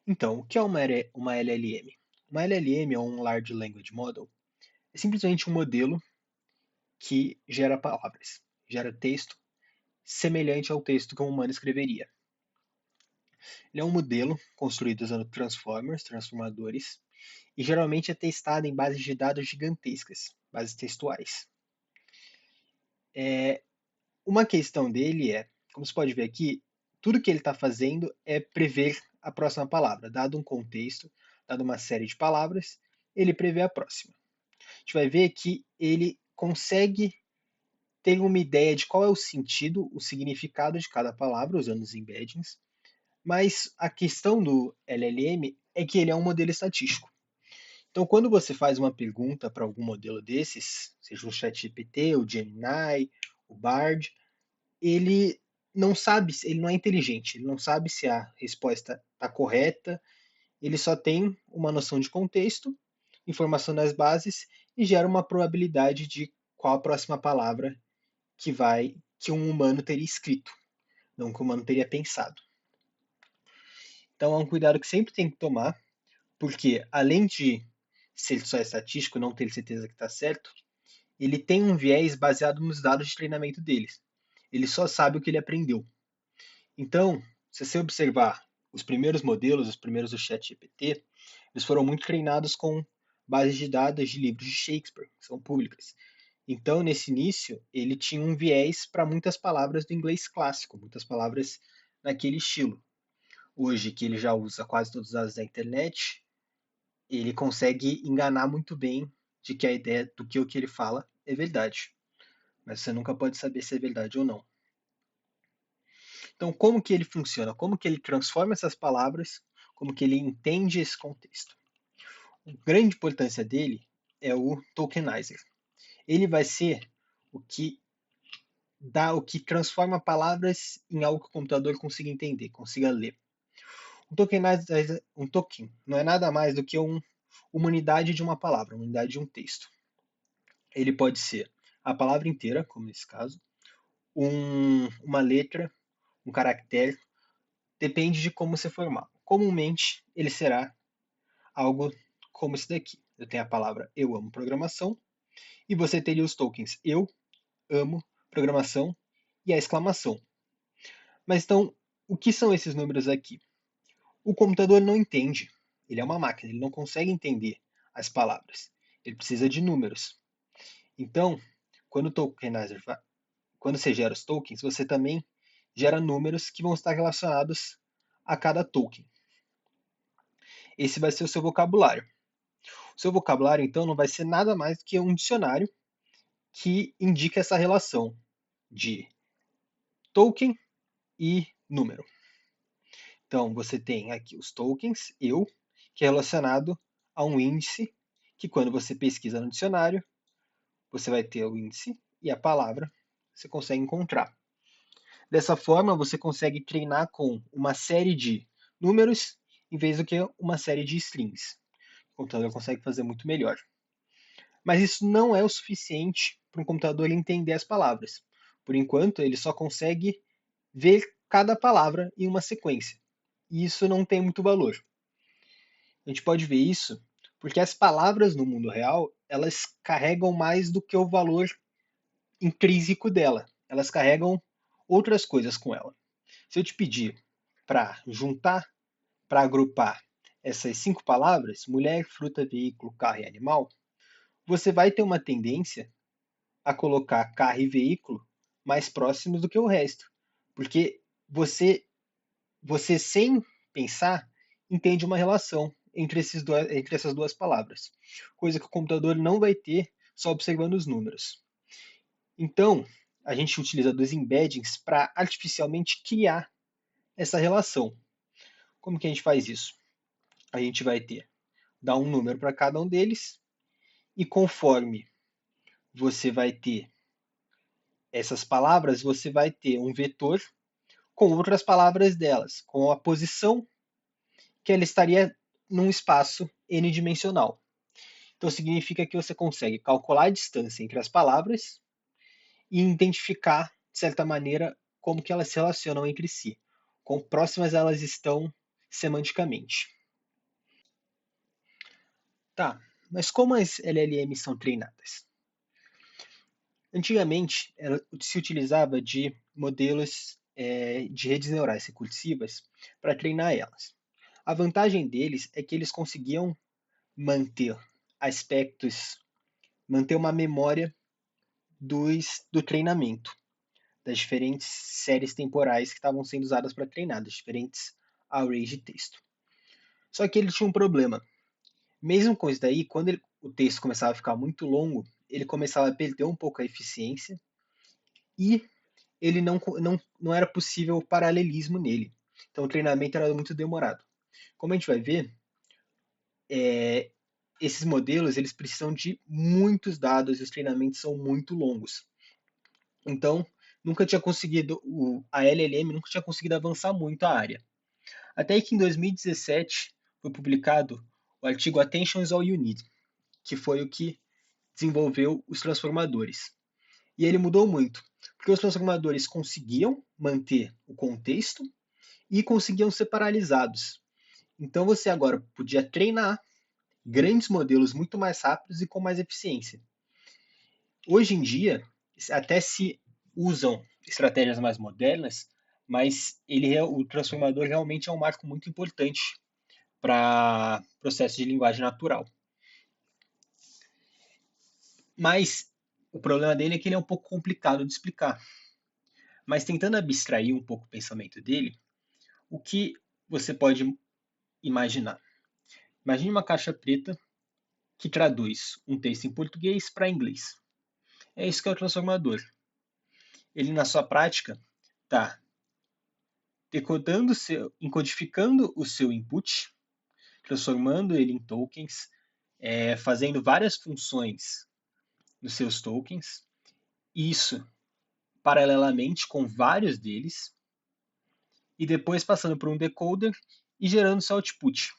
Então, o que é uma LLM? Uma LLM é um Large Language Model. É simplesmente um modelo que gera palavras, gera texto semelhante ao texto que um humano escreveria. Ele é um modelo construído usando transformers, transformadores, e geralmente é testado em bases de dados gigantescas, bases textuais. Uma questão dele é, como você pode ver aqui, tudo que ele está fazendo é prever a próxima palavra. Dado um contexto, dado uma série de palavras, ele prevê a próxima. A gente vai ver que ele consegue ter uma ideia de qual é o sentido, o significado de cada palavra, usando os embeddings, mas a questão do LLM é que ele é um modelo estatístico. Então, quando você faz uma pergunta para algum modelo desses, seja o ChatGPT, o Gemini, o Bard, ele não sabe, ele não é inteligente, ele não sabe se a resposta está correta, ele só tem uma noção de contexto, informação das bases e gera uma probabilidade de qual a próxima palavra que um humano teria escrito, não que um humano teria pensado. Então é um cuidado que sempre tem que tomar, porque além de ser só estatístico, não ter certeza que está certo, ele tem um viés baseado nos dados de treinamento deles. Ele só sabe o que ele aprendeu. Então, se você observar os primeiros modelos, os primeiros do ChatGPT, eles foram muito treinados com bases de dados de livros de Shakespeare, que são públicas. Então, nesse início, ele tinha um viés para muitas palavras do inglês clássico, muitas palavras naquele estilo. Hoje, que ele já usa quase todos os dados da internet, ele consegue enganar muito bem de que a ideia do que o que ele fala é verdade. Mas você nunca pode saber se é verdade ou não. Então, como que ele funciona? Como que ele transforma essas palavras? Como que ele entende esse contexto? A grande importância dele é o tokenizer. Ele vai ser o que o que transforma palavras em algo que o computador consiga entender, consiga ler. Um token não é nada mais do que uma unidade de uma palavra, uma unidade de um texto. Ele pode ser a palavra inteira, como nesse caso, uma letra, um caractere, depende de como você formar. Comumente, ele será algo como esse daqui. Eu tenho a palavra eu amo programação e você teria os tokens eu amo programação e a exclamação. Mas então, o que são esses números aqui? O computador não entende. Ele é uma máquina, ele não consegue entender as palavras. Ele precisa de números. Então, quando o tokenizer, quando você gera os tokens, você também gera números que vão estar relacionados a cada token. Esse vai ser o seu vocabulário. O seu vocabulário, então, não vai ser nada mais do que um dicionário que indica essa relação de token e número. Então, você tem aqui os tokens, eu, que é relacionado a um índice, que quando você pesquisa no dicionário, você vai ter o índice e a palavra você consegue encontrar. Dessa forma, você consegue treinar com uma série de números em vez do que uma série de strings. O computador consegue fazer muito melhor. Mas isso não é o suficiente para um computador entender as palavras. Por enquanto, ele só consegue ver cada palavra em uma sequência. E isso não tem muito valor. A gente pode ver isso porque as palavras no mundo real, elas carregam mais do que o valor intrínseco dela. Elas carregam outras coisas com ela. Se eu te pedir para juntar, para agrupar essas 5 palavras, mulher, fruta, veículo, carro e animal, você vai ter uma tendência a colocar carro e veículo mais próximos do que o resto. Porque você sem pensar, entende uma relação entre essas duas palavras. Coisa que o computador não vai ter só observando os números. Então, a gente utiliza dos embeddings para artificialmente criar essa relação. Como que a gente faz isso? A gente vai dar um número para cada um deles, e conforme você vai ter essas palavras, você vai ter um vetor com outras palavras delas, com a posição que ela estaria num espaço n-dimensional. Então significa que você consegue calcular a distância entre as palavras e identificar, de certa maneira, como que elas se relacionam entre si, quão próximas elas estão semanticamente. Tá, mas como as LLMs são treinadas? Antigamente, se utilizava de modelos de redes neurais recursivas para treinar elas. A vantagem deles é que eles conseguiam manter aspectos, manter uma memória do treinamento, das diferentes séries temporais que estavam sendo usadas para treinar, das diferentes arrays de texto. Só que ele tinha um problema. Mesmo com isso daí, quando o texto começava a ficar muito longo, ele começava a perder um pouco a eficiência e ele não era possível paralelismo nele. Então o treinamento era muito demorado. Como a gente vai ver, é, esses modelos eles precisam de muitos dados e os treinamentos são muito longos. Então, a LLM nunca tinha conseguido avançar muito a área. Até que em 2017 foi publicado o artigo Attention is All You Need, que foi o que desenvolveu os transformadores. E ele mudou muito, porque os transformadores conseguiam manter o contexto e conseguiam ser paralisados. Então você agora podia treinar grandes modelos muito mais rápidos e com mais eficiência. Hoje em dia, até se usam estratégias mais modernas, mas o transformador realmente é um marco muito importante para processo de linguagem natural. Mas o problema dele é que ele é um pouco complicado de explicar. Mas tentando abstrair um pouco o pensamento dele, o que você pode imaginar? Imagine uma caixa preta que traduz um texto em português para inglês. É isso que é o transformador. Ele, na sua prática, está encodificando o seu input, transformando ele em tokens, fazendo várias funções nos seus tokens, isso paralelamente com vários deles, e depois passando por um decoder e gerando seu output.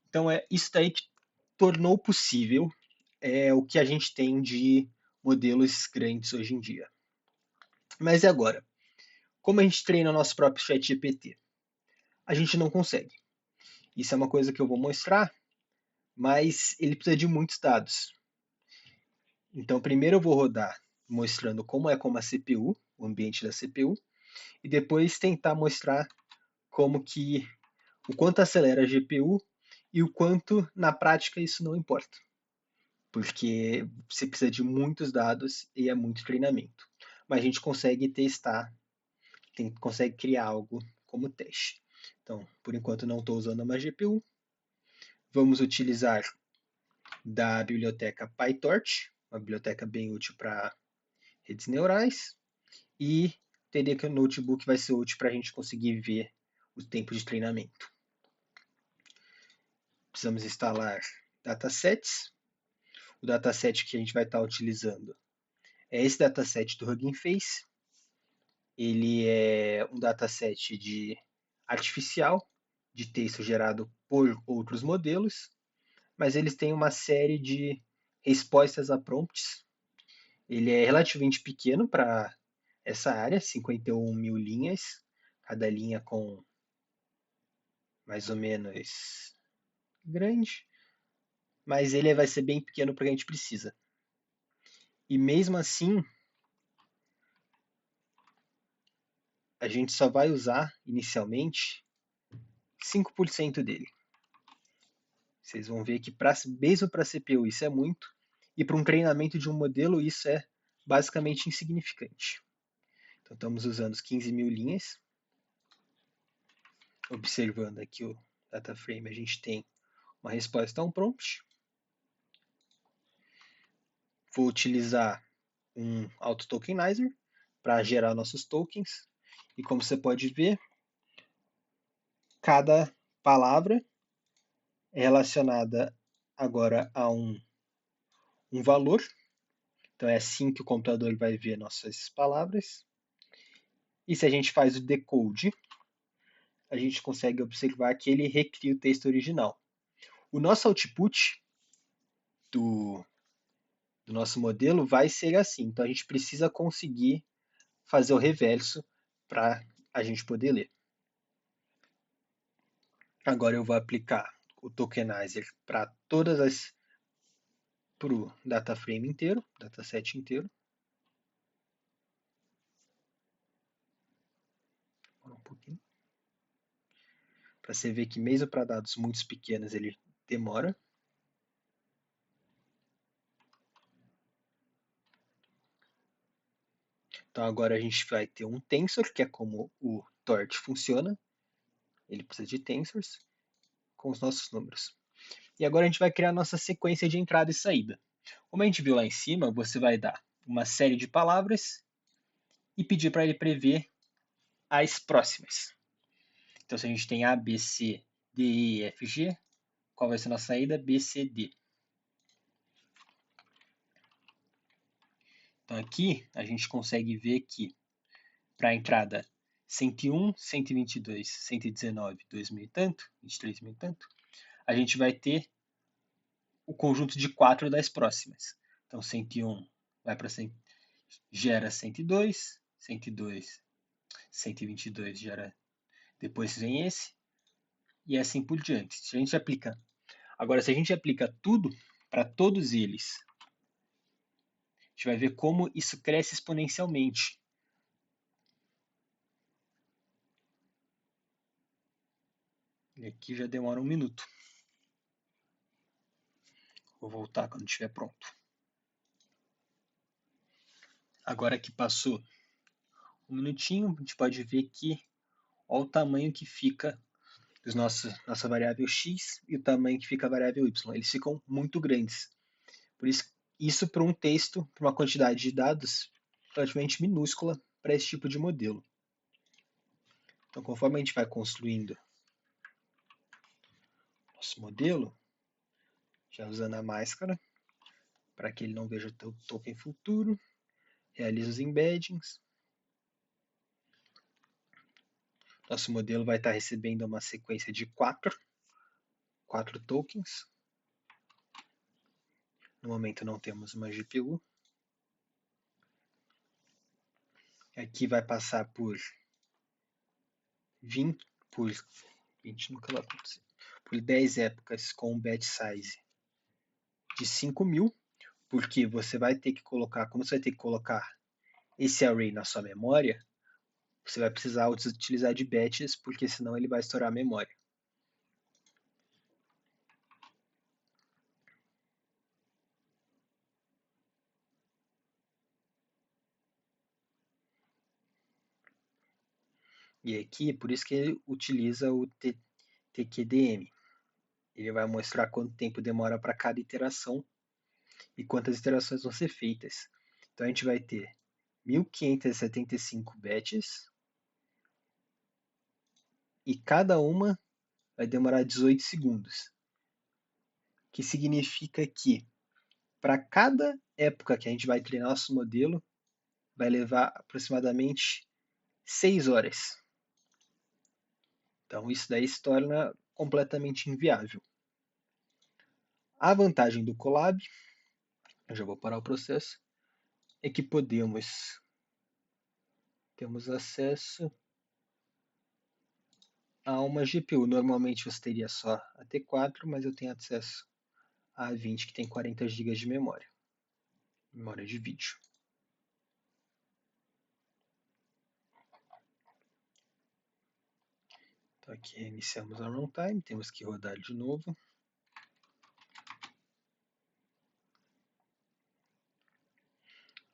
Então é isso daí que tornou possível o que a gente tem de modelos grandes hoje em dia. Mas e agora? Como a gente treina o nosso próprio chat GPT? A gente não consegue. Isso é uma coisa que eu vou mostrar, mas ele precisa de muitos dados. Então, primeiro eu vou rodar mostrando como é como a CPU, o ambiente da CPU, e depois tentar mostrar o quanto acelera a GPU e o quanto na prática isso não importa, porque você precisa de muitos dados e é muito treinamento. Mas a gente consegue testar, consegue criar algo como teste. Então, por enquanto não estou usando uma GPU. Vamos utilizar da biblioteca PyTorch, uma biblioteca bem útil para redes neurais, e entender que o notebook vai ser útil para a gente conseguir ver o tempo de treinamento. Precisamos instalar datasets. O dataset que a gente vai estar utilizando é esse dataset do Hugging Face. Ele é um dataset de artificial, de texto gerado por outros modelos, mas eles têm uma série de respostas a prompts. Ele é relativamente pequeno para essa área, 51 mil linhas, cada linha com mais ou menos grande, mas ele vai ser bem pequeno para o que a gente precisa. E mesmo assim, a gente só vai usar inicialmente 5% dele. Vocês vão ver que mesmo para CPU isso é muito, e para um treinamento de um modelo isso é basicamente insignificante. Então estamos usando 15 mil linhas. Observando aqui o data frame, a gente tem uma resposta a um prompt. Vou utilizar um auto tokenizer para gerar nossos tokens. E como você pode ver, cada palavra é relacionada agora a um valor. Então é assim que o computador vai ver nossas palavras. E se a gente faz o decode, a gente consegue observar que ele recria o texto original. O nosso output do nosso modelo vai ser assim. Então a gente precisa conseguir fazer o reverso para a gente poder ler. Agora eu vou aplicar o tokenizer para todas as para o data frame inteiro, dataset inteiro. Um pouquinho. Para você ver que mesmo para dados muito pequenos ele demora. Então agora a gente vai ter um tensor, que é como o torch funciona. Ele precisa de tensors com os nossos números. E agora a gente vai criar a nossa sequência de entrada e saída. Como a gente viu lá em cima, você vai dar uma série de palavras e pedir para ele prever as próximas. Então se a gente tem A, B, C, D, E, F, G, qual vai ser a nossa saída? B, C, D. Então aqui a gente consegue ver que para a entrada 101, 122, 119, 2000 e tanto, 23 mil e tanto, a gente vai ter o conjunto de 4 das próximas. Então 101 vai para gera 102, 102, 122 gera, depois vem esse, e assim por diante. Se a gente aplica, agora se a gente aplica tudo para todos eles, a gente vai ver como isso cresce exponencialmente. E aqui já demora um minuto. Vou voltar quando estiver pronto. Agora que passou um minutinho, a gente pode ver que olha o tamanho que fica nossa variável x e o tamanho que fica a variável y. Eles ficam muito grandes. Por isso para um texto, para uma quantidade de dados relativamente minúscula para esse tipo de modelo. Então, conforme a gente vai construindo nosso modelo, já usando a máscara, para que ele não veja o token futuro, realiza os embeddings. Nosso modelo vai estar recebendo uma sequência de quatro tokens. No momento não temos uma GPU. Aqui vai passar por 20, por 20 nunca vai acontecer, por 10 épocas com um batch size de 5.000, porque você vai ter que colocar, como você vai ter que colocar esse array na sua memória, você vai precisar utilizar de batches, porque senão ele vai estourar a memória. E aqui, é por isso que ele utiliza o TQDM. Ele vai mostrar quanto tempo demora para cada iteração e quantas iterações vão ser feitas. Então a gente vai ter 1575 batches e cada uma vai demorar 18 segundos. Que significa que para cada época que a gente vai treinar nosso modelo, vai levar aproximadamente 6 horas. Então isso daí se torna completamente inviável. A vantagem do Colab, eu já vou parar o processo, é que temos acesso a uma GPU. Normalmente você teria só a T4, mas eu tenho acesso a A20 que tem 40 GB de memória de vídeo. Então aqui reiniciamos a runtime, temos que rodar de novo.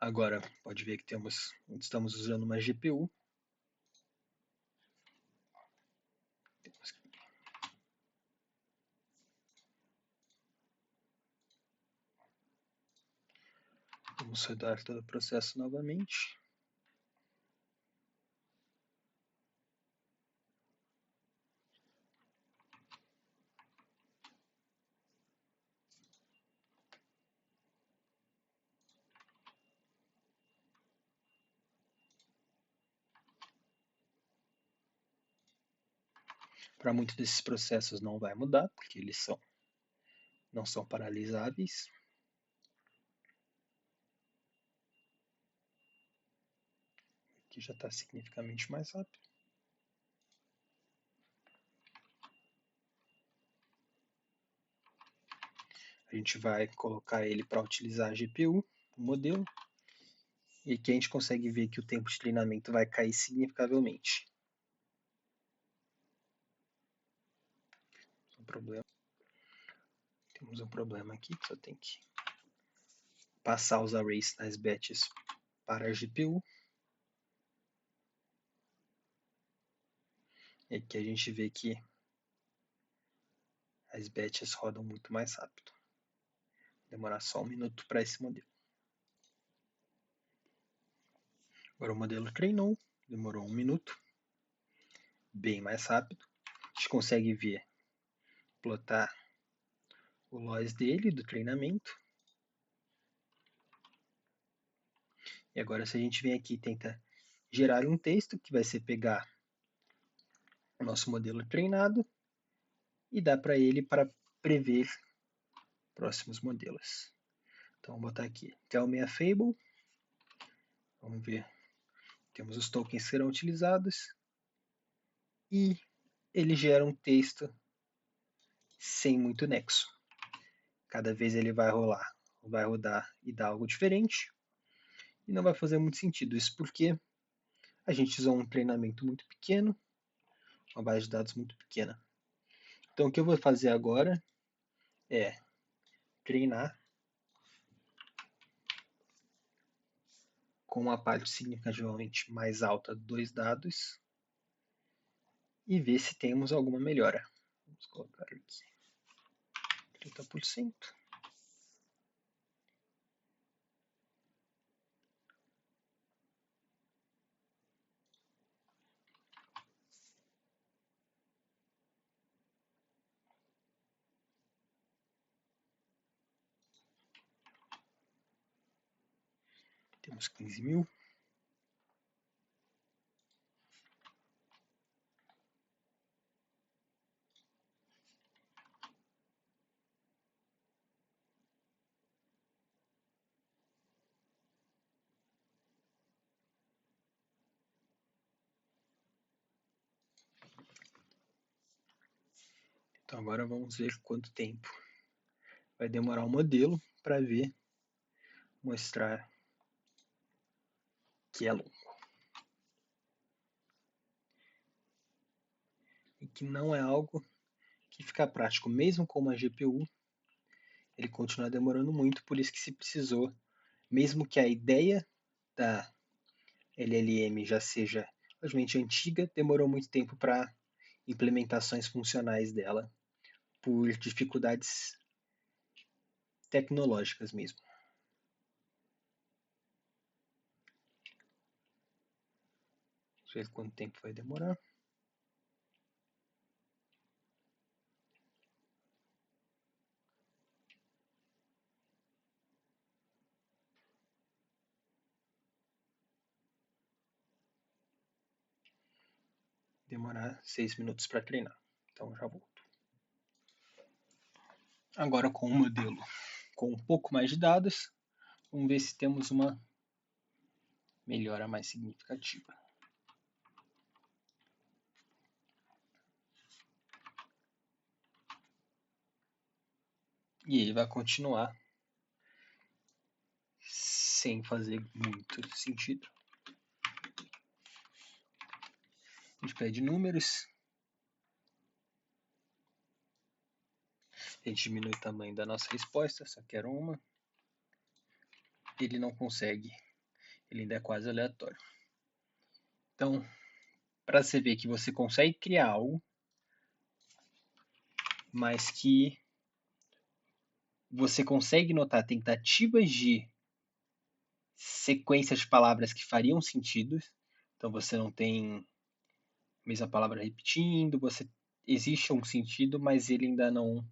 Agora pode ver que estamos usando uma GPU. Vamos rodar todo o processo novamente. Para muitos desses processos não vai mudar, porque eles não são paralisáveis. Aqui já está significativamente mais rápido. A gente vai colocar ele para utilizar a GPU, o modelo, e aqui a gente consegue ver que o tempo de treinamento vai cair significavelmente. Temos um problema aqui, que só tem que passar os arrays nas batches para a GPU. E aqui a gente vê que as batches rodam muito mais rápido. Demorar só 1 minuto para esse modelo. Agora o modelo treinou, demorou 1 minuto, bem mais rápido. A gente consegue ver, plotar o loss dele, do treinamento. E agora se a gente vem aqui e tenta gerar um texto, que vai ser pegar o nosso modelo treinado e dar para ele para prever próximos modelos. Então vamos botar aqui, tell me a fable. Vamos ver, temos os tokens que serão utilizados. E ele gera um texto sem muito nexo. Cada vez ele vai rodar e dar algo diferente. E não vai fazer muito sentido. Isso porque a gente usou um treinamento muito pequeno, uma base de dados muito pequena. Então o que eu vou fazer agora é treinar com uma parte significativamente mais alta dos dados e ver se temos alguma melhora. Vamos colocar aqui 30%. Temos 15.000. Então agora vamos ver quanto tempo vai demorar o modelo para mostrar que é longo. E que não é algo que fica prático. Mesmo com uma GPU, ele continua demorando muito, por isso que se precisou, mesmo que a ideia da LLM já seja relativamente antiga, demorou muito tempo para implementações funcionais dela, por dificuldades tecnológicas mesmo. Vamos ver quanto tempo vai demorar. Demorar 6 minutos para treinar. Então já volto. Agora com o modelo com um pouco mais de dados, vamos ver se temos uma melhora mais significativa. E ele vai continuar sem fazer muito sentido. A gente pede números. A gente diminui o tamanho da nossa resposta, só quero uma. Ele não consegue, ele ainda é quase aleatório. Então, para você ver que você consegue criar algo, mas que você consegue notar tentativas de sequências de palavras que fariam sentido. Então você não tem a mesma palavra repetindo, existe um sentido, mas ele ainda não